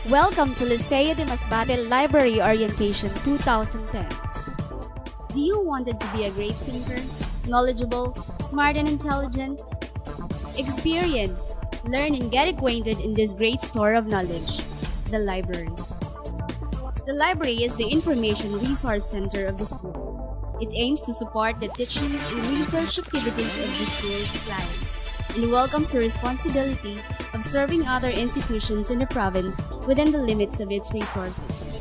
Welcome to Liceo de Masbate Library Orientation 2010. Do you wanted to be a great thinker, knowledgeable, smart and intelligent? Experience, learn and get acquainted in this great store of knowledge, the library. The library is the information resource center of the school. It aims to support the teaching and research activities of the school's clients and welcomes the responsibility of serving other institutions in the province within the limits of its resources.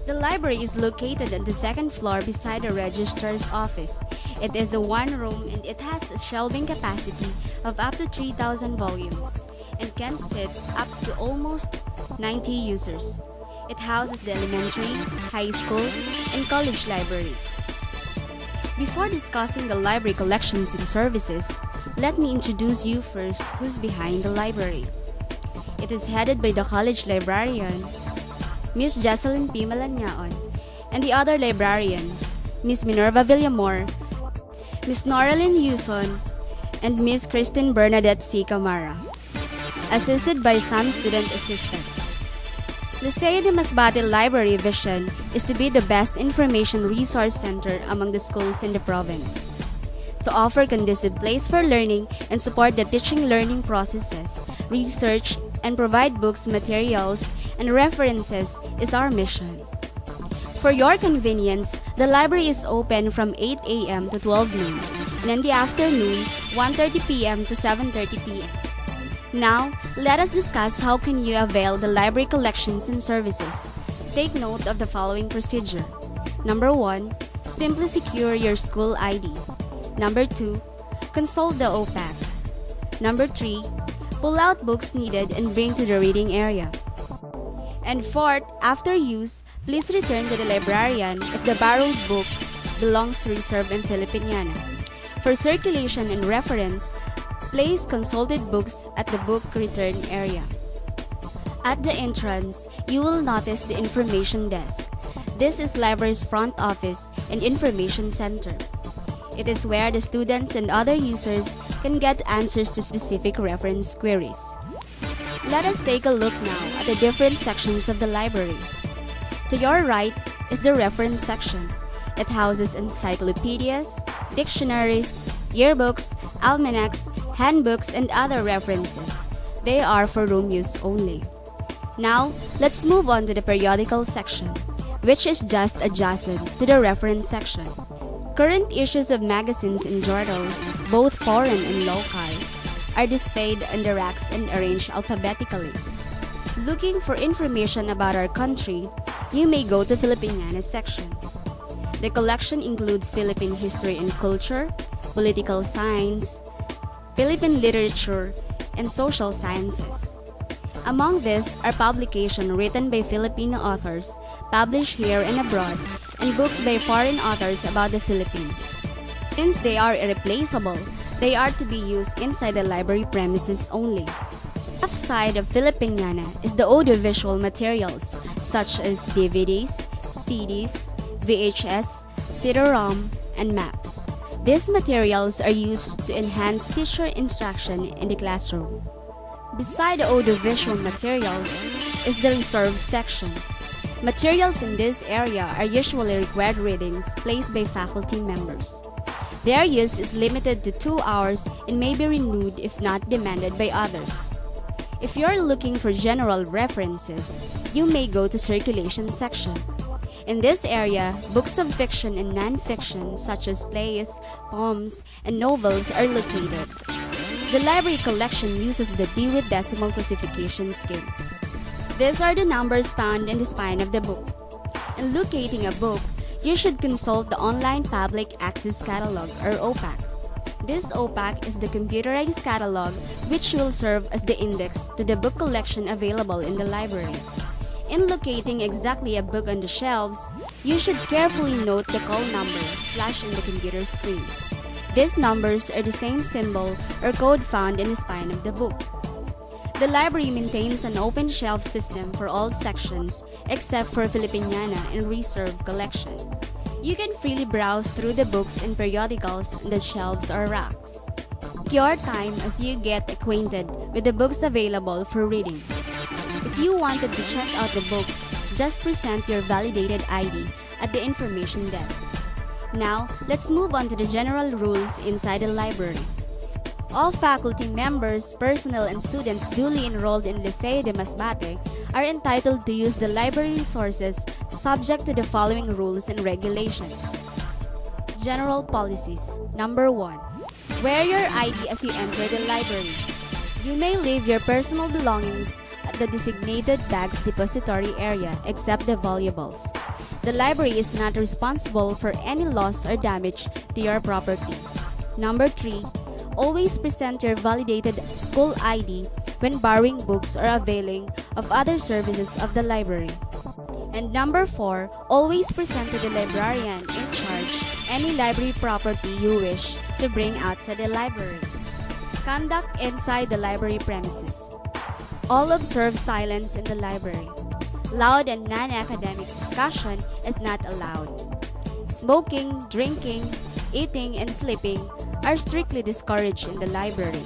The library is located on the second floor beside the registrar's office. It is a one-room and it has a shelving capacity of up to 3,000 volumes and can sit up to almost 90 users. It houses the elementary, high school, and college libraries. Before discussing the library collections and services, let me introduce you first who's behind the library. It is headed by the college librarian, Miss Jocelyn P. Malanyaon, and the other librarians, Miss Minerva Villamor, Miss Noralyn Yuson, and Miss Kristen Bernadette C. Camara, assisted by some student assistants. Liceo de Masbate Library vision is to be the best information resource center among the schools in the province. To offer conducive place for learning and support the teaching learning processes, research, and provide books, materials, and references is our mission. For your convenience, the library is open from 8 a.m. to 12 noon, and in the afternoon, 1:30 p.m. to 7:30 p.m. Now, let us discuss how can you avail the library collections and services. Take note of the following procedure. Number 1, simply secure your school ID. Number 2, consult the OPAC. Number 3, pull out books needed and bring to the reading area. And 4th, after use, please return to the librarian if the borrowed book belongs to Reserve and Filipiniana. For circulation and reference, place consulted books at the book return area. At the entrance, you will notice the information desk. This is library's front office and information center. It is where the students and other users can get answers to specific reference queries. Let us take a look now at the different sections of the library. To your right is the reference section. It houses encyclopedias, dictionaries, yearbooks, almanacs, handbooks, and other references. They are for room use only. Now, let's move on to the periodical section, which is just adjacent to the reference section. Current issues of magazines and journals, both foreign and local, are displayed on the racks and arranged alphabetically. Looking for information about our country, you may go to Filipiniana section. The collection includes Philippine history and culture, political science, Philippine literature, and social sciences. Among these are publications written by Filipino authors, published here and abroad, and books by foreign authors about the Philippines. Since they are irreplaceable, they are to be used inside the library premises only. Left side of Filipiniana is the audiovisual materials, such as DVDs, CDs, VHS, CD-ROM, and maps. These materials are used to enhance teacher instruction in the classroom. Beside the audiovisual materials is the reserved section. Materials in this area are usually required readings placed by faculty members. Their use is limited to 2 hours and may be renewed if not demanded by others. If you're looking for general references, you may go to circulation section. In this area, books of fiction and non-fiction such as plays, poems, and novels are located. The library collection uses the Dewey Decimal Classification Scheme. These are the numbers found in the spine of the book. In locating a book, you should consult the Online Public Access Catalog or OPAC. This OPAC is the computerized catalog which will serve as the index to the book collection available in the library. In locating exactly a book on the shelves, you should carefully note the call number flashed on the computer screen. These numbers are the same symbol or code found in the spine of the book. The library maintains an open shelf system for all sections except for Filipiniana and Reserve collection. You can freely browse through the books and periodicals on the shelves or racks. Take your time as you get acquainted with the books available for reading. If you wanted to check out the books, just present your validated ID at the information desk. Now, let's move on to the general rules inside the library. All faculty members, personnel, and students duly enrolled in Liceo de Masbate are entitled to use the library resources subject to the following rules and regulations. General policies. Number 1. Wear your ID as you enter the library. You may leave your personal belongings at the designated bags depository area except the valuables. The library is not responsible for any loss or damage to your property. Number 3. Always present your validated school ID when borrowing books or availing of other services of the library. And number 4. Always present to the librarian in charge any library property you wish to bring outside the library. Conduct inside the library premises. All observe silence in the library. Loud and non-academic discussion is not allowed. Smoking, drinking, eating, and sleeping are strictly discouraged in the library.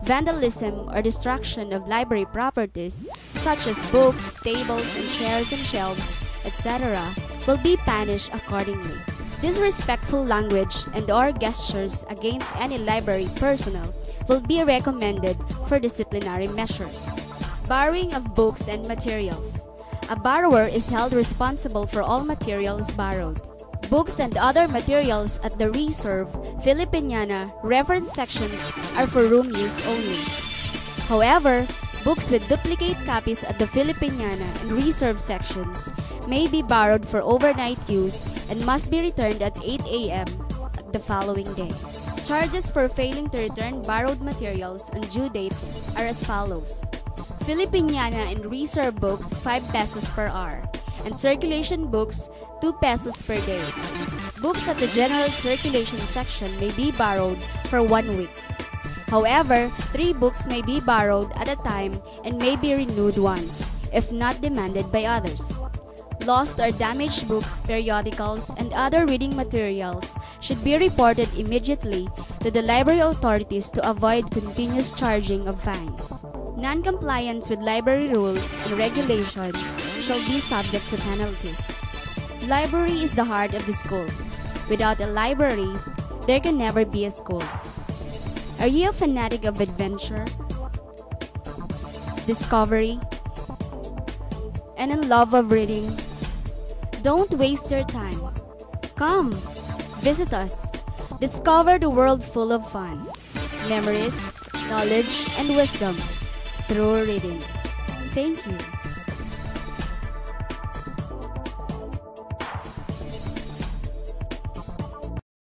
Vandalism or destruction of library properties, such as books, tables, and chairs and shelves, etc., will be punished accordingly. Disrespectful language and/or gestures against any library personnel will be recommended for disciplinary measures. Borrowing of books and materials. A borrower is held responsible for all materials borrowed. Books and other materials at the Reserve, Filipiniana, reference sections are for room use only. However, books with duplicate copies at the Filipiniana and Reserve sections may be borrowed for overnight use and must be returned at 8 a.m. the following day. Charges for failing to return borrowed materials on due dates are as follows. Filipiniana and Reserve books 5 pesos per hour, and circulation books 2 pesos per day. Books at the general circulation section may be borrowed for 1 week. However, 3 books may be borrowed at a time and may be renewed once, if not demanded by others. Lost or damaged books, periodicals, and other reading materials should be reported immediately to the library authorities to avoid continuous charging of fines. Non-compliance with library rules and regulations shall be subject to penalties. Library is the heart of the school. Without a library, there can never be a school. Are you a fanatic of adventure, discovery, and in love of reading? Don't waste your time. Come, visit us. Discover the world full of fun, memories, knowledge, and wisdom through reading. Thank you.